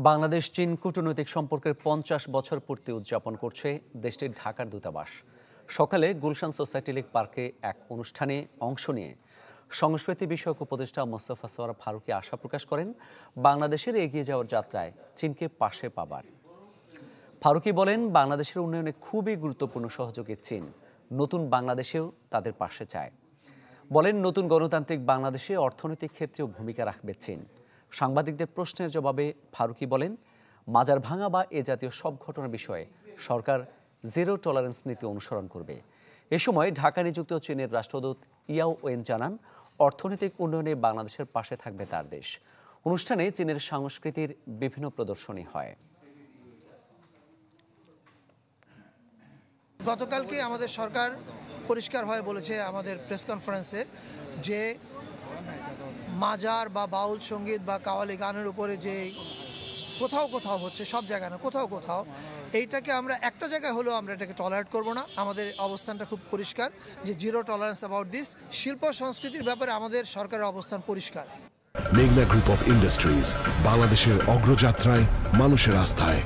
বাংলাদেশ চীন কূটনৈতিক সম্পর্কের ৫০ বছর পূর্তি উদযাপন করছে দেশটির ঢাকার দূতাবাস। সকালে গুলশান সোসাইটি লীগ পার্কে এক অনুষ্ঠানে অংশ নিয়ে সংস্কৃতি বিষয়ক উপদেষ্টা মোস্তফা সরওয়ার ফারুকী আশা প্রকাশ করেন বাংলাদেশের এগিয়ে যাওয়ার যাত্রায় চীনকে পাশে পাবার। ফারুকী বলেন, বাংলাদেশের উন্নয়নে খুবই গুরুত্বপূর্ণ সহযোগী চীন, নতুন বাংলাদেশেও তাদের পাশে চায়। বলেন, নতুন গণতান্ত্রিক বাংলাদেশে অর্থনৈতিক ক্ষেত্রেও ভূমিকা রাখবে চীন। সাংবাদিকদের প্রশ্নের জবাবে ফারুকী বলেন, মাজার ভাঙা বা এ জাতীয় সব ঘটনার বিষয়ে সরকার জিরো টলারেন্স নীতি অনুসরণ করবে। এ সময় ঢাকা নিযুক্ত চীনের রাষ্ট্রদূত ইয়াও ওয়েন জানান, অর্থনৈতিক উন্নয়নে বাংলাদেশের পাশে থাকবে তার দেশ। অনুষ্ঠানে চীনের সংস্কৃতির বিভিন্ন প্রদর্শনী হয়। গতকালকে আমাদের সরকার পরিষ্কারভাবে বলেছে আমাদের প্রেস কনফারেন্সে যে মাজার বা বাউল সঙ্গীত বা কাওয়ালি গানের উপরে যে কোথাও কোথাও হচ্ছে, সব জায়গায় না, কোথাও কোথাও, এইটাকে আমরা একটা জায়গায় হলেও আমরা এটাকে টলারেট করব না। আমাদের অবস্থানটা খুব পরিষ্কার যে জিরো টলারেন্স অ্যাবাউট দিস। শিল্প সংস্কৃতির ব্যাপারে আমাদের সরকারের অবস্থান পরিষ্কার। মেঘনা গ্রুপ অফ ইন্ডাস্ট্রিজ, বাংলাদেশের অগ্রযাত্রায়, মানুষের আস্থায়।